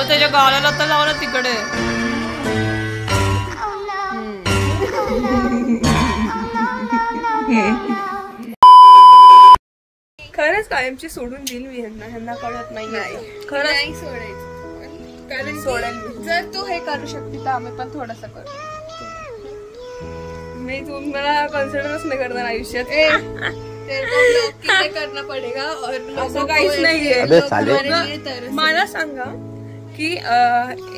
त्याच्या गालाला तर लावलं तिकडे. खरंच कायमची सोडून देईल मी ह्यांना कळत नाही. खरंच नाही सोडायचं, कारण सोडेल जर तू हे करू शकते तर आम्ही पण थोडस करू. मी तुम्हाला कन्सिडरच नाही करणार आयुष्यात. करणं पडेगा असं काहीच नाहीये. मला सांगा की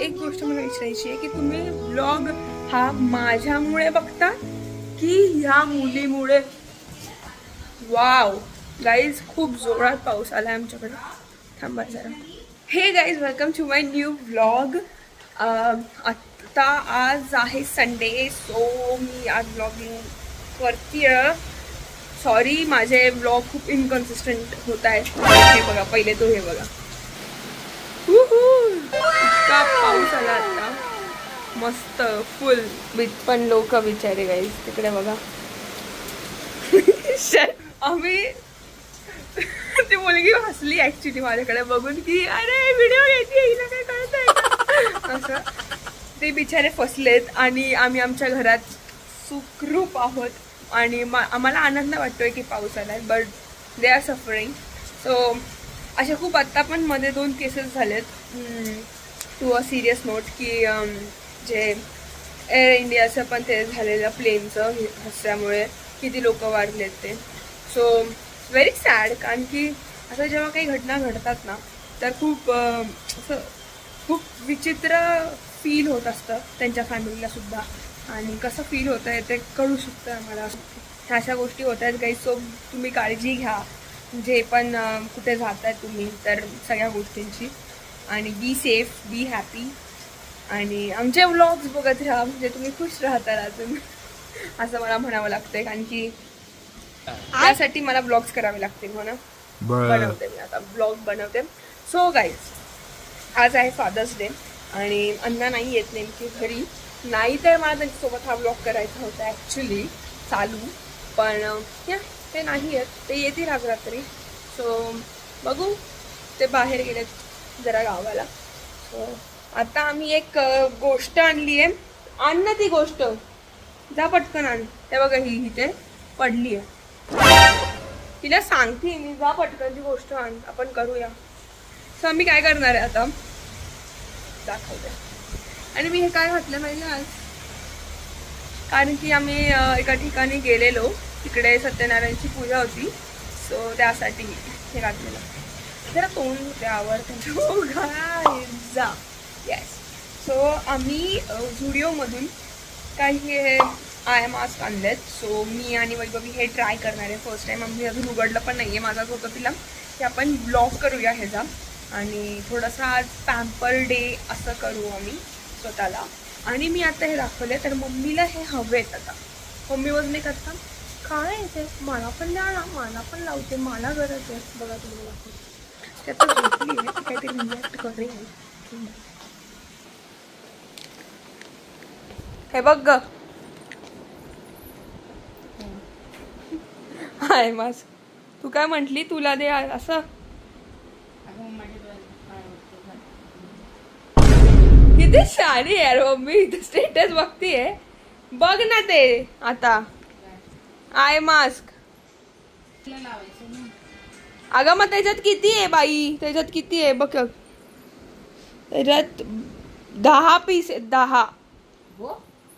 एक गोष्ट मला विचारायची आहे की तुम्ही ब्लॉग हा माझ्यामुळे बघता की ह्या मुलीमुळे? वाव गाईज, खूप जोरात पाऊस आलाय आमच्याकडे. थांबा जरा. Hey guys, welcome to my new vlog. आता आज आहे संडे, सो मी आज व्लॉगिंग करतीये. सॉरी, माझे व्लॉग खूप इनकन्सिस्टंट होत आहेत. हे बघा, पहिले तो हे बघा, इतका पाऊस आला आता मस्त फुल. पण लोक विचारे गाईज तिकडे बघा. आम्ही ती मुलगी हसली ऍक्च्युली माझ्याकडे बघून की अरे व्हिडिओ घ्यायची, हिला काय कळत आहे असं. ते बिचारे फसलेत आणि आम्ही आमच्या घरात सुखरूप आहोत. आणि आम्हाला आनंद वाटतोय की पाऊस आलाय, but they are suffering. So असे खूप आत्ता पण मध्ये 2 केसेस झालेत. टू अ सिरियस नोट की जे एअर इंडियाचं पण ते झालेलं प्लेनचं हस्यामुळे किती लोक वाढलेत ते. So very sad. कारण की असं जेव्हा काही घटना घडतात ना तर खूप असं खूप विचित्र फील होत असतं त्यांच्या फॅमिलीला सुद्धा. आणि कसं फील होत आहे ते कळू शकतं आम्हाला. ह्या अशा गोष्टी होत आहेत काही. सो तुम्ही काळजी घ्या जे पण कुठे जात आहे तुम्ही तर सगळ्या गोष्टींची. आणि बी सेफ, बी हॅपी. आणि आमचे व्लॉग्स बघत राहा म्हणजे तुम्ही खुश राहता अजून असं मला म्हणावं लागतंय. कारण की त्यासाठी मला ब्लॉग्स करावे लागतील. हो ना, बनवते मी आता ब्लॉग बनवते. सो गाईज, आज आहे फादर्स डे आणि अण्णा नाही येत नेमकी घरी. नाही तर मला त्यांच्यासोबत हा ब्लॉग करायचा होता ॲक्च्युली चालू. पण या ते नाही येत, ते येतील आज रात्री. सो बघू, ते बाहेर गेलेत जरा गावाला. सो आता आम्ही एक गोष्ट आणली आहे. आण ना ती गोष्ट, जा पटकन आण. ते बघा ही इथे पडली आहे. तिला सांगते मी, जा पटकन ती गोष्ट आण, आपण करूया. सो आम्ही काय करणार आहे आता दाखवते. आणि मी हे काय घातलं माहिती आज, कारण की आम्ही एका ठिकाणी गेलेलो, तिकडे सत्यनारायणची पूजा होती. सो त्यासाठी हे घातलेलं. जरा तोंड त्यावर जा. येस. सो आम्ही झुडिओमधून काही हे आय मास्क आणलेत. सो मी आणि वैभवी हे ट्राय करणार आहे फर्स्ट टाइम. आम्ही अजून उघडलं पण नाही आहे. माझाच होतं तिला की आपण ब्लॉग करूया ह्याचा आणि थोडासा आज पॅम्पर डे असं करू आम्ही स्वतःला. आणि मी आता हे दाखवले तर मम्मीला हे हवेत. आता मम्मी वजने करता काय येते, मला पण द्या ना, मला पण लावते, मला गरज आहे. बघा तुम्हाला त्यात झोपली आहे, काहीतरी रिॲक्ट करेल. हे बघ ग, हाय मास्क. तू काय म्हंटली, तुला दे असं? किती शाणी यार मम्मी, स्टेटस बघतीये. बघ ना ते आता आय मास्क. अगं मग त्याच्यात किती आहे बाई, त्याच्यात किती आहे बघ. त्याच्यात 10 पीस आहेत, 10.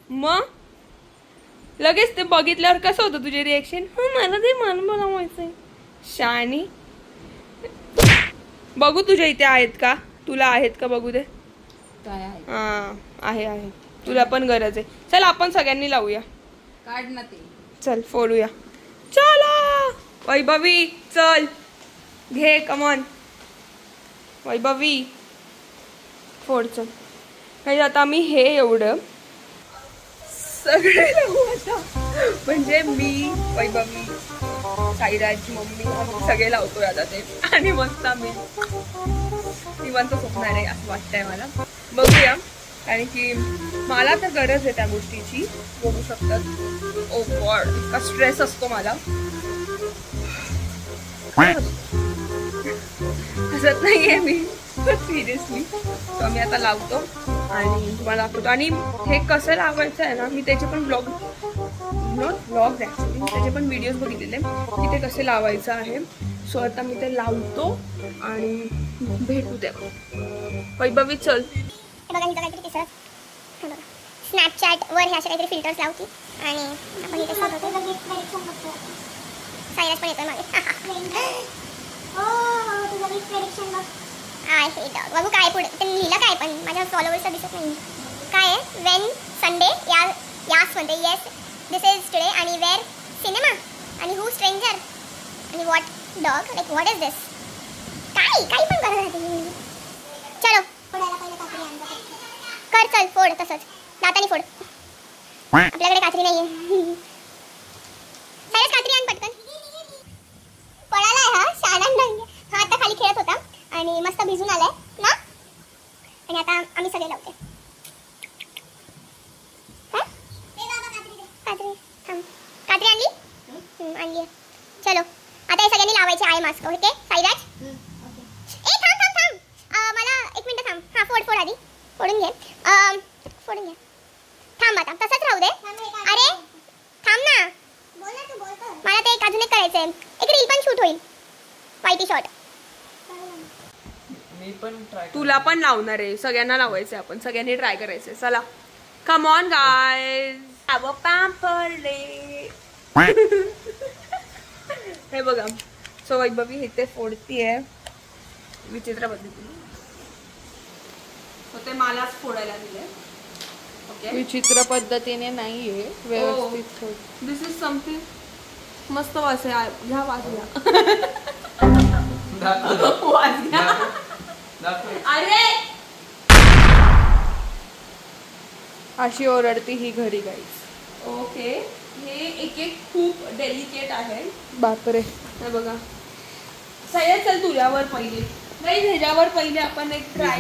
मग लगेच ते बघितल्यावर कसं होतं तुझे रिएक्शन? मला ते मला बनवायचंय. शानी, बघू तुझ्या इथे आहेत का, तुला आहेत का बघू दे. हा आहे आहे, तुला पण गरज आहे. चल आपण सगळ्यांनी लावूया. काढ ना ते, चल फोडूया. चला वैभवी चल घे, कमॉन वैभवी फोड. चल काही आता मी हे एवढं सगळे लावू आता. म्हणजे मी, वैभवी, साईराजची मम्मी, सगळे लावतोय आता ते. आणि मस्त आम्ही निवांत झोपणार आहे असं वाटतंय मला. बघूया कारण की मला तर गरज आहे त्या गोष्टीची. बघू शकतात. ओ गॉड, इतका स्ट्रेस असतो मला. हसत नाहीये मी, सिरियसली. तर मी आता लावतो आणि तुम्हाला दाखवतो. आणि हे कसं लावायचं आहे ना, मी त्याचे पण ब्लॉग ॲक्च्युली त्याचे पण व्हिडिओज बघितलेले की ते कसे लावायचं आहे. सो आता मी ते लावतो आणि भेटू तेव्हा. वैभवी चल. स्नॅपचॅटवर हे असे काहीतरी फिल्टर्स लावते आणि आपण इथे सायराज पण येतोय मागे. आहे डॉग. बघू काय पुढे ते लिहिलं काय, पण माझ्या फॉलोअर्सला दिसत नाही काय आहे. वेन संडे यास म्हणते येस दिस इज टुडे आणि वेअर सिनेमा आणि हू स्ट्रेंजर आणि what dog like what is this. काही पण करत राहते. चलो कर, चल फोड तसंच दातानी फोड. आपल्याकडे कात्री नाहीये. सायराज कात्री आण पटकन. पळाला आहे हा, शाळा नाही. हा आता खाली खेळत होता आणि मस्त भिजून आलाय ना. आणि आता आम्ही सगळे लावते. कात्री आणली आणली. चलो आता हे सगळ्यांनी लावायचे आहे मास्क. ओके साईराज. ए थांब मला 1 मिनिट थांब. हा फोड आधी फोडून घे. फोडून घे. थांब आता तसंच राहू दे. अरे थांब ना, मला ते अजून एक करायचंय. एक रील पण शूट होईल, वाईटी शॉट. मी पण ट्राय. तुला पण लावणार आहे, सगळ्यांना लावायचं आहे. आपण सगळ्यांनी ट्राय करायचंय. चला कम ऑन गाईज. हे बघा. सो वैभवी इथे फोडतीये विचित्र पद्धतीने. ते मलाच फोडायला दिले. ओके, विचित्र पद्धतीने नाहीये, व्यवस्थित. दिस इज समथिंग. मस्त वास आहे. घ्या वास घ्या. वास घ्या. अरे अशी ओरडती ही घरी गाईस. ओके, हे एक खूप डेलिकेट आहे. बापरे. हे बघा. सय्यद चल तुझ्यावर पहिले. नाही ह्याच्यावर पहिले आपण एक ट्राय.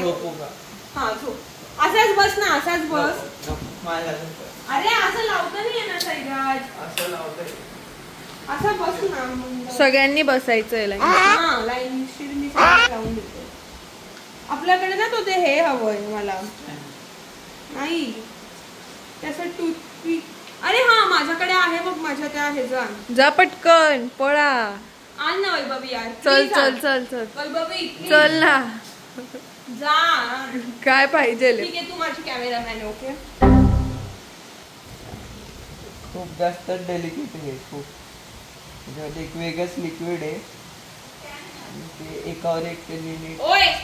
हा झोप. असाच बस ना, असाच बस. अरे असं लावता नाही ना सैराज. असं बस ना. सगळ्यांनी बसायचंय लाईन. हा लाईन मी लावून देते. आपल्याकडे ना तो ते हे हवंय मला. नाही त्याचं टूथपिक. अरे हा माझ्याकडे आहे बघ, माझ्या त्या ह्याचा. जा पटकन पळा. आण ना वैभवी यार. चल चल चल चल वैभवी चल ना. जा. काय पाहिजे. ठीक आहे, तू माझी कॅमेरामॅन. ओके. खूप जास्त डेलिकेट आहे. खूप एक वेगळंच लिक्विड आहे. ते एकावर एक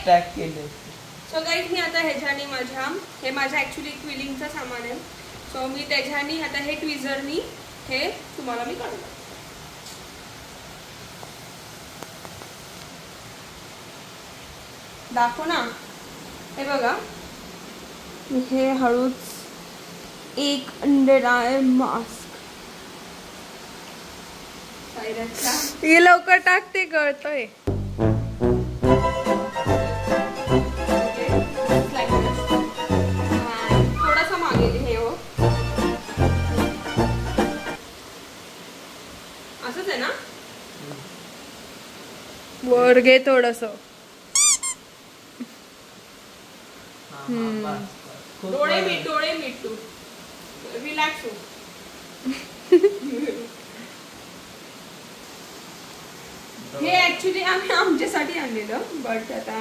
स्टॅक केले. सो गाईज मी आता ह्याच्याने हे माझ्या ऍक्च्युली क्विलिंगचं सामान आहे. सो मी त्याच्यानी आता हे ट्विझरनी हे तुम्हाला मी काढून दाखव ना. हे बघा, हे हळूच एक अंडर आय मास्क. ही लवकर टाकते, गळतोय. थोडासा मागे हे हो. असंच आहे ना. वर घे थोडस. डोळे मीठ तू रिलॅक्स हो. हे ऍक्च्युली आम्ही आमच्यासाठी आणलेलं, बट आता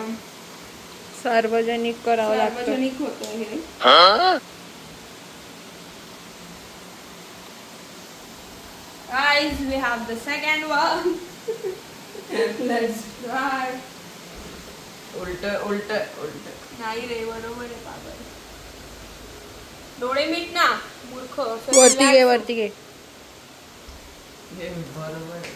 सार्वजनिक करावं लागतं. सार्वजनिक होतं हे. Guys, we have the second one. Let's try. उलट नाही रे, बरोबर आहे बाबा. डोळे मीट ना मूर्ख. वरती घे. बरोबर आहे.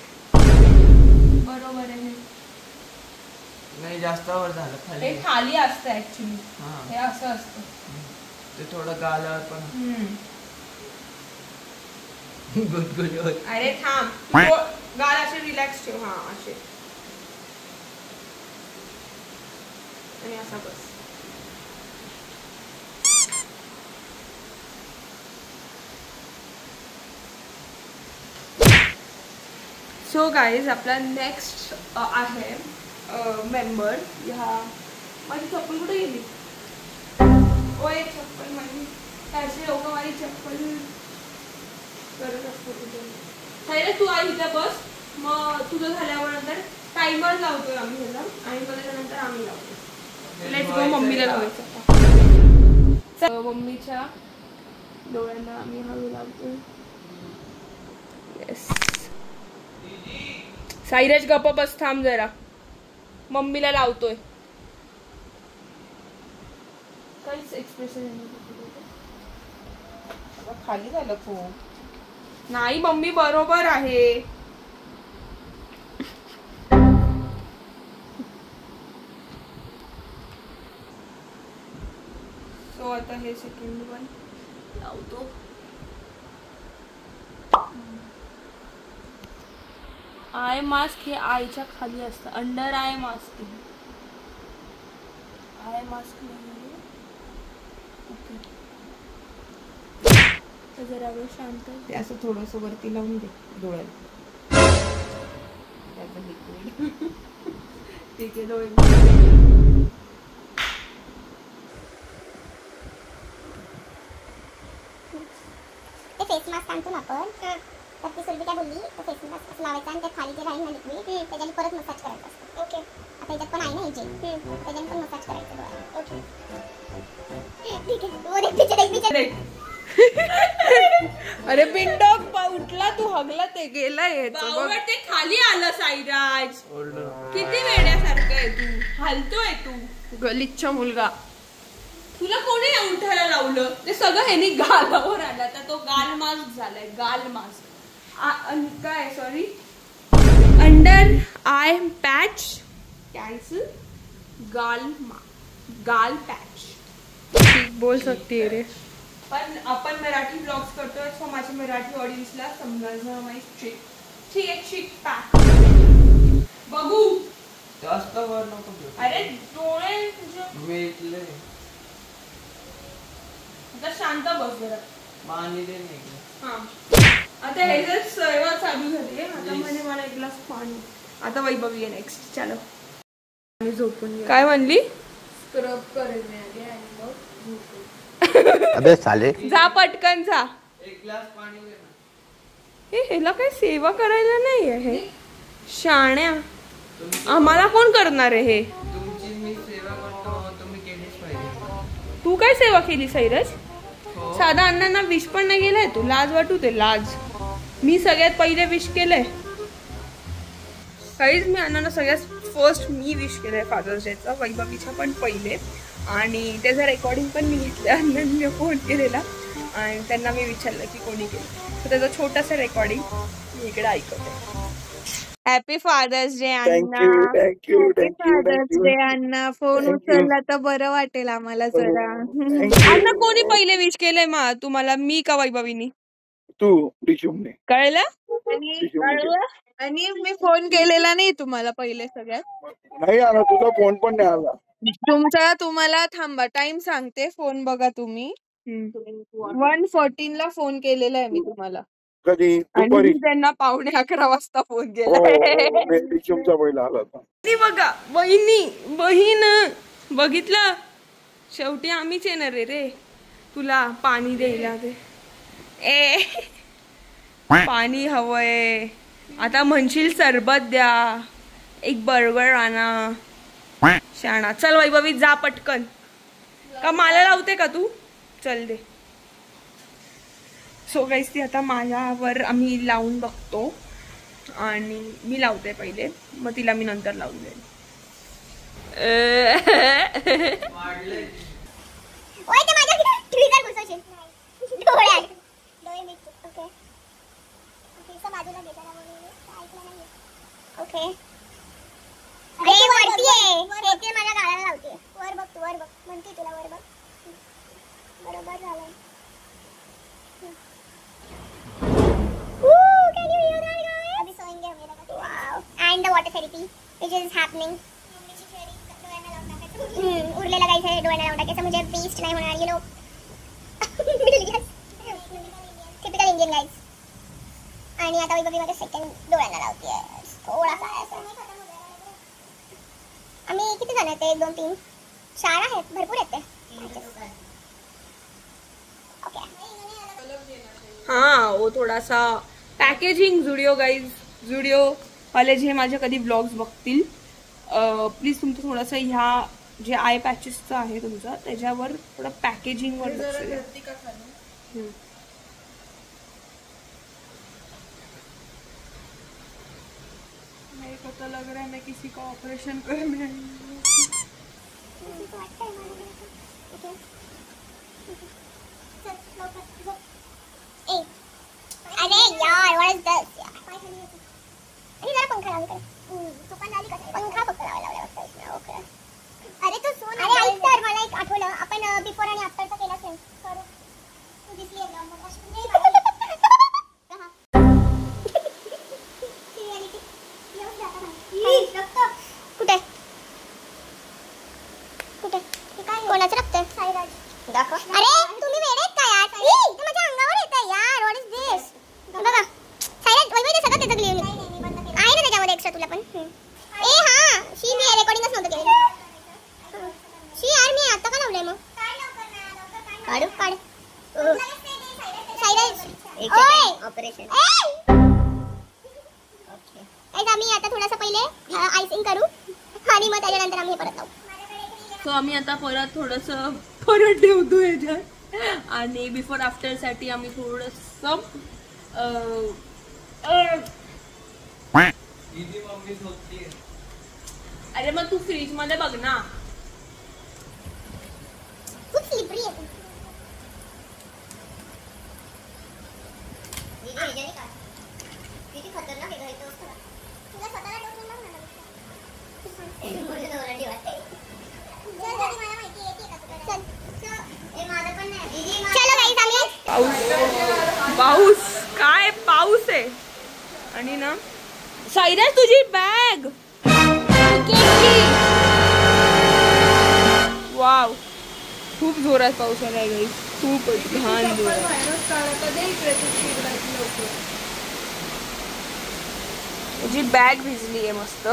नाही जास्त वर झालं, खाली. हे खाली असतं ऍक्च्युली. हे असं असतं. ते थोडं गालावर पण गुदगुद होत. अरे थांब, गाल असे रिलॅक्स ठेव. हा असे आणि असा बस. सो गाईज आपला नेक्स्ट आहे मेंबर. ह्या माझी चप्पल कुठे गेली? ओय चप्पल माझी. त्याची लोक माझी चप्पल करत असतो कुठे. सायरा तू आई इथे बस, मग तुझं झाल्यावर नंतर टाइमर लावतोय आम्ही ह्याला आणि मग त्याच्यानंतर आम्ही लावतो. Let's go. मम्मीला लावायचं आता. मम्मीच्या डोळ्यांना आम्ही हळू लावतोय. येस. साईराज गप्प बस, थांब जरा. मम्मीला लावतोय. काहीच एक्सप्रेशन खाली झालं खूप. नाही मम्मी बरोबर आहे. सो आता हे सेकंड वन लावतो. आय मास्क हे आयच्या खाली असतं. Under eye mask. Eye mask नाही. ओके जरा वेळ शांत. ते असं थोडस वरती लावून दे डोळ्यात. त्याचं लिक्विड. ठीक आहे डोळे. ते फेस मास्क आणतो ना आपण, तर ती सुरभी काय बोलली, तो फेस मास्क असं लावायचा आणि त्या खाली जे राहील ना लिक्विड त्याच्याने परत मसाज करायचं असतं. ओके. आता याच्यात पण आहे ना हिचे, त्याच्याने पण मसाज करायचं डोळ्याला. ओके ठीक आहे. वो देख पिक्चर. अरे पिंडॉग उठला तू, हगला ते गेलाय. ते खाली आलं. साईराज किती वेड्यासारखं आहे तू. हलतोय तू गलिच्छ मुलगा. तुला कोणी उठायला लावलं? ते सगळं ह्यानी गालावर आला. तर तो गाल मास्क झालाय. गाल मास्क काय sorry under eye patch cancel. गाल पॅच बोल सकते रे. पण आपण मराठी ब्लॉग्स करतोय, सो माझ्या मराठी ऑडियन्सला समजायचं माहिती. ठीक आहे. चिक पॅक बघू. जास्त वर नको घेऊ. अरे डोळे तुझे वेटले. आता शांत बस जरा. पाणी दे नाही. हा आता हे जर सर्व चालू झाली. आता म्हणजे मला एक ग्लास पाणी. आता वैभवी आहे नेक्स्ट. चलो आणि झोपून. काय म्हणली? स्क्रब करेल मी आधी आणि मग झोपून. अबे साले जा पटकन जा. एक ग्लास पाणी दे ना. हे ह्याला काही सेवा करायला नाही आहे. शाण्या आम्हाला कोण करणार आहे हे? तुमची मी सेवा करतो, तुम्ही केलीच पाहिजे. तू काय सेवा केली साईराज? साधा अण्णांना विश पण नाही केलंय तू. लाज वाटू दे. लाज. मी सगळ्यात पहिले विश केलंय. काहीच मी अण्णांना सगळ्यात फर्स्ट मी विश केलंय फादर्स डेचा. वैभवीचा पण पहिले. आणि त्याचं रेकॉर्डिंग पण मी घेतलं. अण्णांनी फोन केलेला आणि त्यांना मी विचारलं की कोणी केलं. तर त्याचं छोटंसं रेकॉर्डिंग मी इकडे ऐकवते. हॅपी फादर्स डे अण्णा. हॅपी फादर्स डे अण्णा. फोन उचलला तर बरं वाटेल आम्हाला जरा. अण्णा कोणी पहिले विश केलंय मा तुम्हाला, मी का वैभवीनी? तू डिशुमने. कळलं? आणि मी फोन केलेला नाही तुम्हाला पहिले. सगळ्यात नाही आला तुझा फोन पण नाही आला. तुम्हाला थांबा टाइम सांगते. फोन बघा तुम्ही. 1:14 ला फोन केलेला आहे मी तुम्हाला. कधी आणि दुपारी? त्यांना 11:15 वाजता फोन केला. डिशुमचा पहिला आला होता. बघा बहीण बघितलं. शेवटी आम्हीच येणार रे तुला पाणी द्यायला. ते पाणी हवंय. आता म्हणशील सरबत द्या, एक बर्गर आणा. शाणा. चल वैभवी जा पटकन. का मला लावते का तू? चल दे. सो गाईस ती आता माझ्यावर आम्ही लावून बघतो आणि मी लावते पहिले, मग तिला मी नंतर लावून देईन. ओय ते माझ्या ट्रिगर घुसवशील. डोळे मिट. Okay okay. सब बाजूला घे जरा. ऐकलं नाही. ओके. अरे वरती आहे. वरती माझ्या गालाला लावते. वर बघ तू. वर बघ. म्हणते तुला वर बघ. बरोबर झालं. Can you hear that guys? अभी सोएंगे हम लोग. Wow. And the water therapy which is happening. उरलेला गाइस है डोळ्याला लावून टाकायचं म्हणजे वेस्ट नाही होणार. You know middle class typical Indian guys. आणि आता वैभवी माझ्या सेकंड डोळ्यांना लावते थोडासा असं. आम्ही किती जण आहेत? 1 2 3 4 आहेत, भरपूर आहेत ते. ओके हाँ वो थोड़ा सा पॅकेजिंग जुडिओ गाईज, जुडिओ वाले जे माझे कधी ब्लॉग्स बघतील प्लीज तुमचं थोडंसं ह्या जे आय पॅचेसचं आहे तुमचं त्याच्यावर थोडं पॅकेजिंगवर लक्ष द्या. मेरे को तो लग रहा है मैं किसी का ऑपरेशन करने आई हूँ. अरे यार व्हाट इज दिस आणि जरा पंखा लावून कर. तू पण झाली कसं पंखा फक्त लावायला लागला ओके. अरे तू सोन अरे ऐक तर मला एक आठवलं आपण बिफोर आणि आफ्टरचा केला सेम करू. तू दिसली एकदम मग अशी नाही कुठे कुठे हे काय कोणाचं रक्त आहे? साईराज दाखव. अरे तुम्ही वेडे आहेत का यार? ते माझ्या अंगावर येतंय यार. व्हाट इज दिस? बघा साईराज वैभवी ते सगळं त्याचं क्लिअर आहे ना त्याच्यामध्ये एक्स्ट्रा तुला पण. ए हा शी मी रेकॉर्डिंगच नव्हतं केलेलं. शी यार मी आता का लावलंय मग? काढू काढ साईराज ओय ऑपरेशन. ओके आम्ही आता थोडासा पहिले आयसिंग करू आणि मग त्याच्यानंतर आम्ही हे परत लावू. सो आम्ही आता परत थोडंसं परत ठेवतो ह्याच्यात आणि बिफोर आफ्टर साठी आम्ही थोडंसं दीदी मम्मी झोपतीये. अरे मग तू फ्रीज मध्ये बघ ना. खूप स्लिपरी आहे. किती खतरनाक आहे घरी तो. तुला स्वतःला डोकं लावून आलं. चलो गाईस आम्ही पाऊस पाऊस काय पाऊस आहे. आणि ना साईराज तुझी बॅग वाव खूप जोरात पाऊस आलाय गाईस. खूपच घाण जोरात. तुझी बॅग भिजली आहे मस्त.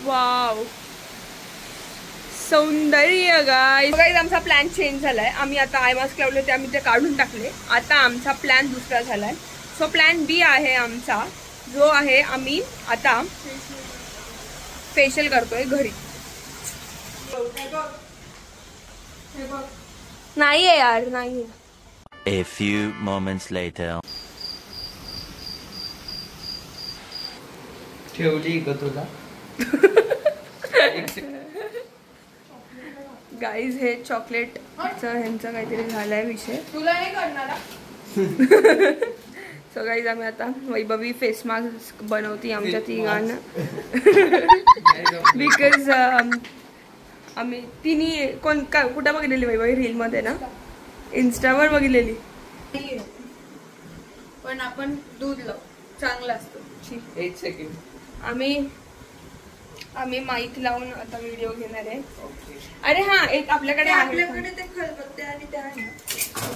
वाव सौंदर्य गाईस. आमचा प्लॅन चेंज झालाय. आम्ही आता आय मास्क लावले ते आम्ही ते काढून टाकले. आता आमचा प्लॅन दुसरा झालाय. सो प्लॅन बी आहे आमचा जो आहे आम्ही आता फेशियल करतोय घरी. नाहीये यार नाहीये. A few moments later. ठेवली का तुला? गाईज हे चॉकलेट ह्यांचा काहीतरी झालाय विषय. तुला नाही करणार. सो गाईज आम्ही आता वैभवी फेस मास्क बनवती आमच्या तिघांना. बिकॉज आम्ही तिन्ही कुठं बघितलेली वैभवी रील मध्ये ना इन्स्टावर बघितलेली. पण आपण दूध लाव चांगलं असतं. एक सेकंड. आम्ही माईक लावून आता व्हिडिओ घेणार आहे. अरे हा एक आपल्याकडे ते खलबत्ते आणि ते आहे.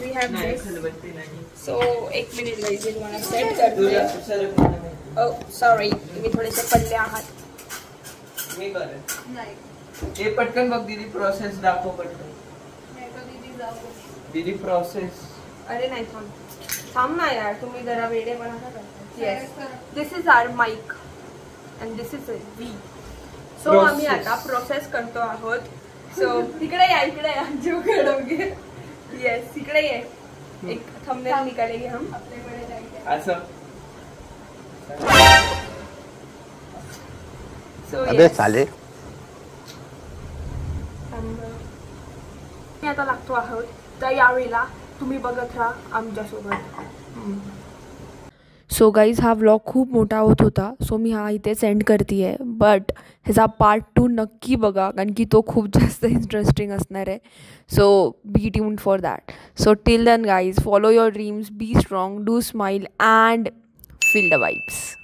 वी हॅव नाही दिस. खलबत्ती नाही. सो एक मिनिट गाईज मी तुम्हाला सेट करते. तुला सरक नाही. ओ सॉरी तुम्ही थोडेसे पल्ले आहात. मी करेन. नाही हे पटकन बघ दीदी प्रोसेस दाखव पटकन. दीदी प्रोसेस. अरे नाही थांब ना यार तुम्ही जरा वेडेपणा का करता. Yes this is our Mike and this is we. So आम्ही आता प्रोसेस करतो आहोत. सो तिकडे या इकडे या जो करोगे. येस इकडे ये. एक थंबनेल निकालेंगे हम. असं सो अबे साले. मी आता लागतो आहोत तर यावेळेला तुम्ही बघत राहा आमच्यासोबत. सो गाईज हा व्लॉग खूप मोठा होत होता. सो मी हा इथे सेंड करते आहे. बट ह्याचा पार्ट 2 नक्की बघा कारण की तो खूप जास्त इंटरेस्टिंग असणार आहे. So be tuned for that. So till then guys follow your dreams, be strong, do smile and feel the vibes.